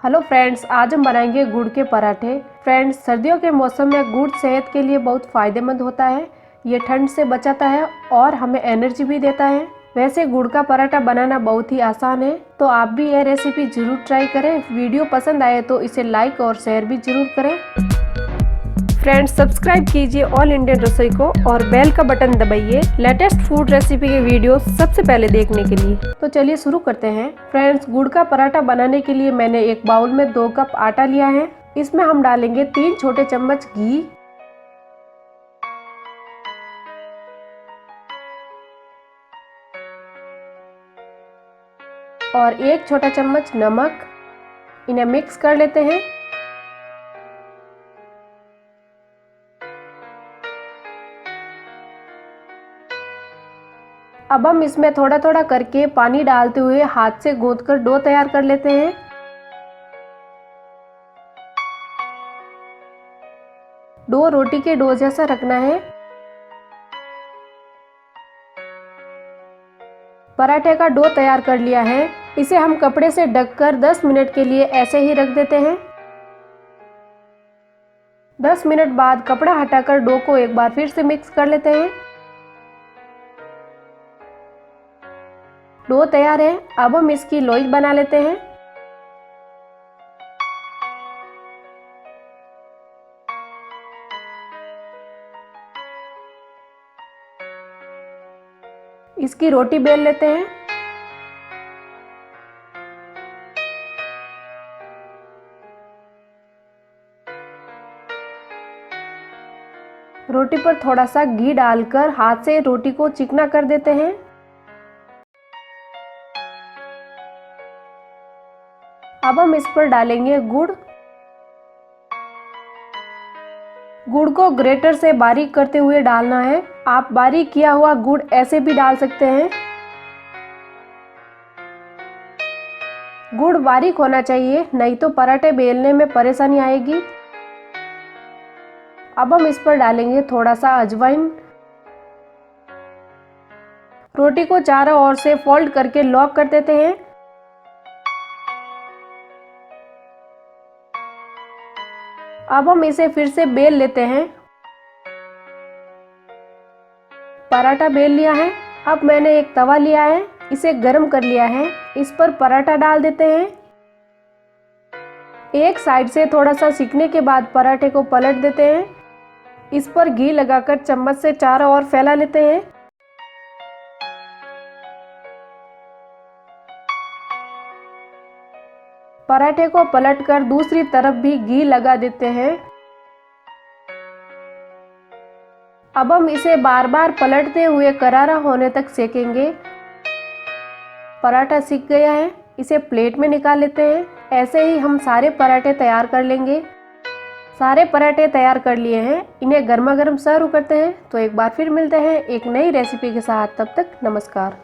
Hello friends, आज हम बनाएंगे गुड़ के पराठे। फ्रेंड्स, सर्दियों के मौसम में गुड़ सेहत के लिए बहुत फायदेमंद होता है। ये ठंड से बचाता है और हमें एनर्जी भी देता है। वैसे गुड़ का पराठा बनाना बहुत ही आसान है, तो आप भी यह रेसिपी जरूर ट्राई करें। वीडियो पसंद आए तो इसे लाइक और शेयर भी जरूर करें। फ्रेंड्स, सब्सक्राइब कीजिए ऑल इंडियन रसोई को और बेल का बटन दबाइए लेटेस्ट फूड रेसिपी के वीडियो सबसे पहले देखने के लिए। तो चलिए शुरू करते हैं। फ्रेंड्स, गुड़ का पराठा बनाने के लिए मैंने एक बाउल में 2 कप आटा लिया है। इसमें हम डालेंगे 3 छोटे चम्मच घी और 1 छोटा चम्मच नमक। इन्हें मिक्स कर लेते हैं। अब हम इसमें थोड़ा थोड़ा करके पानी डालते हुए हाथ से गूंथकर डो तैयार कर लेते हैं। डो रोटी के डो जैसा रखना है। पराठे का डो तैयार कर लिया है। इसे हम कपड़े से ढककर 10 मिनट के लिए ऐसे ही रख देते हैं। 10 मिनट बाद कपड़ा हटाकर डो को एक बार फिर से मिक्स कर लेते हैं। डो तैयार है। अब हम इसकी लोई बना लेते हैं। इसकी रोटी बेल लेते हैं। रोटी पर थोड़ा सा घी डालकर हाथ से रोटी को चिकना कर देते हैं। अब हम इस पर डालेंगे गुड़। गुड़ को ग्रेटर से बारीक करते हुए डालना है। आप बारीक किया हुआ गुड़ ऐसे भी डाल सकते हैं। गुड़ बारीक होना चाहिए, नहीं तो पराठे बेलने में परेशानी आएगी। अब हम इस पर डालेंगे थोड़ा सा अजवाइन। रोटी को चारों ओर से फोल्ड करके लॉक कर देते हैं। अब हम इसे फिर से बेल लेते हैं। पराठा बेल लिया है। अब मैंने एक तवा लिया है, इसे गरम कर लिया है। इस पर पराठा डाल देते हैं। एक साइड से थोड़ा सा सिकने के बाद पराठे को पलट देते हैं। इस पर घी लगाकर चम्मच से चारों ओर फैला लेते हैं। पराठे को पलटकर दूसरी तरफ भी घी लगा देते हैं। अब हम इसे बार बार पलटते हुए करारा होने तक सेकेंगे। पराठा सिक गया है, इसे प्लेट में निकाल लेते हैं। ऐसे ही हम सारे पराठे तैयार कर लेंगे। सारे पराठे तैयार कर लिए हैं। इन्हें गर्मा गर्म सर्व करते हैं। तो एक बार फिर मिलते हैं एक नई रेसिपी के साथ। तब तक नमस्कार।